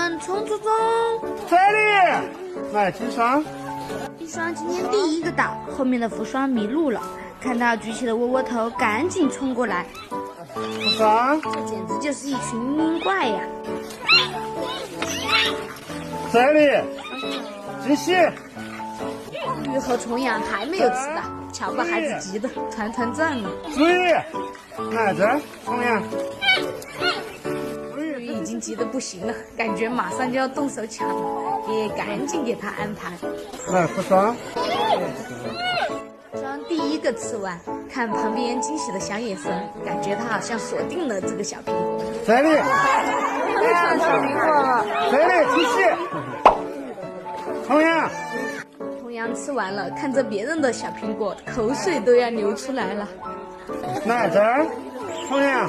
们冲冲冲！这里，来金双。金双今天第一个到，后面的福双迷路了，看到举起了窝窝头，赶紧冲过来。福双，这简直就是一群阴怪呀！这里，金喜。玉和重阳还没有吃到，瞧把孩子急得团团转呢。注意，来这儿，重阳。玉已经急得不行了，感觉马上就要动手抢了，爷爷赶紧给他安排。来，福双。双第一个吃完，看旁边惊喜的小眼神，感觉他好像锁定了这个小苹果。这里，看小苹果了。这里，金喜。重阳。重阳吃完了，看着别人的小苹果，口水都要流出来了。来这儿，重阳。